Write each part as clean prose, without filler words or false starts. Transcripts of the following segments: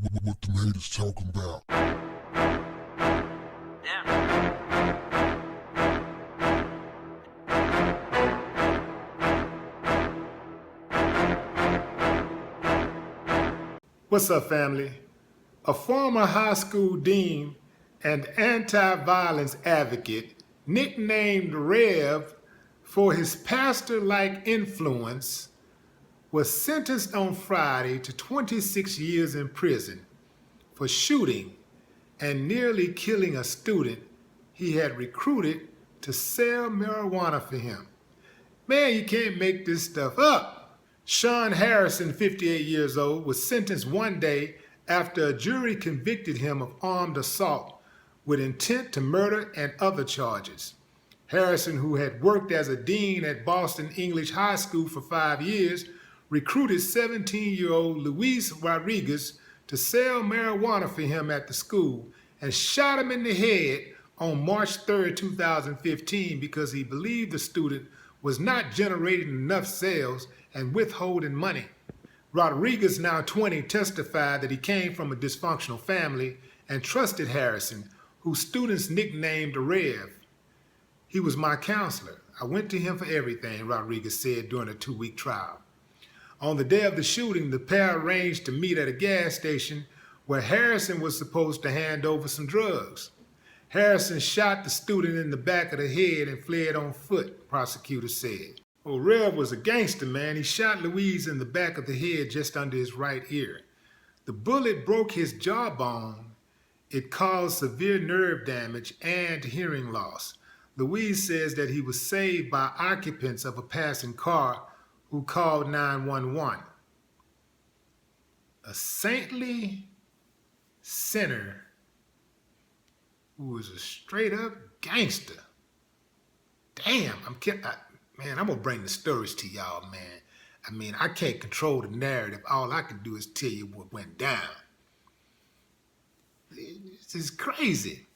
What the haters talking about? What's up, family? A former high school dean and anti-violence advocate, nicknamed Rev for his pastor-like influence, was sentenced on Friday to 26 years in prison for shooting and nearly killing a student he had recruited to sell marijuana for him. Man, you can't make this stuff up. Sean Harrison, 58 years old, was sentenced one day after a jury convicted him of armed assault with intent to murder and other charges. Harrison, who had worked as a dean at Boston English High School for 5 years, recruited 17-year-old Luis Rodriguez to sell marijuana for him at the school and shot him in the head on March 3, 2015 because he believed the student was not generating enough sales and withholding money. Rodriguez, now 20, testified that he came from a dysfunctional family and trusted Harrison, whose students nicknamed Rev. "He was my counselor. I went to him for everything," Rodriguez said during a 2-week trial. On the day of the shooting, the pair arranged to meet at a gas station where Harrison was supposed to hand over some drugs. Harrison shot the student in the back of the head and fled on foot, prosecutors said. Well, Rev was a gangster, man. He shot Louise in the back of the head just under his right ear. The bullet broke his jawbone. It caused severe nerve damage and hearing loss. Louise says that he was saved by occupants of a passing car who called 911. A saintly sinner who was a straight-up gangster. Damn, man, I'm gonna bring the stories to y'all, man. I mean, I can't control the narrative. All I can do is tell you what went down. This is crazy.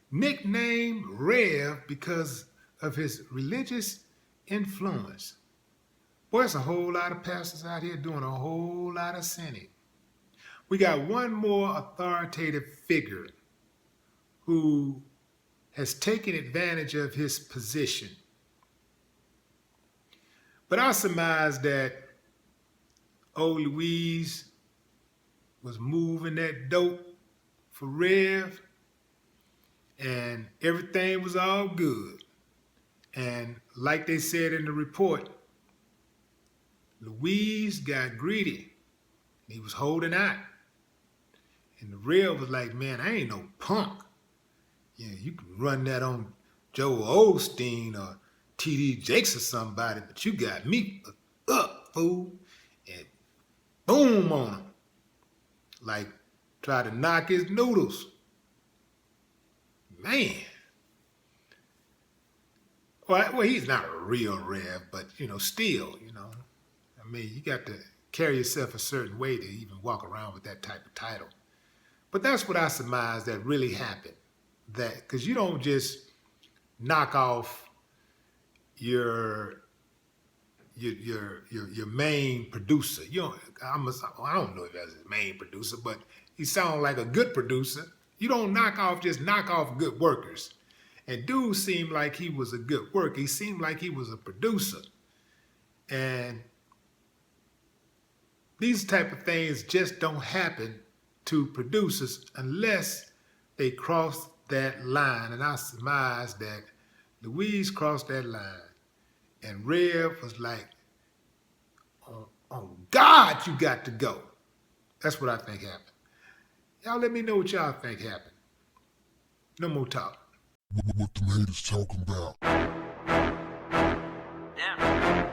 Nicknamed Rev because of his religious influence. Boy, there's a whole lot of pastors out here doing a whole lot of sinning. We got one more authoritative figure who has taken advantage of his position. But I surmise that old Louise was moving that dope for Rev, and everything was all good. And like they said in the report, Louise got greedy. He was holding out. And the Rev was like, man, I ain't no punk. Yeah, you can run that on Joe Osteen or T.D. Jakes or somebody, but you got me up, fool. And boom on him. Like, try to knock his noodles. Man. Well, he's not a real Rev, but, still, I mean, you got to carry yourself a certain way to even walk around with that type of title. But that's what I surmise that really happened. That, because you don't just knock off your main producer. I don't know if that's his main producer, but he sounds like a good producer. You don't knock off good workers. And dude seemed like he was a good worker. He seemed like he was a producer. And these type of things just don't happen to producers unless they cross that line. And I surmise that Louise crossed that line. And Rev was like, on God, you got to go. That's what I think happened. Y'all let me know what y'all think happened. No more talk. What the haters talking about? Damn.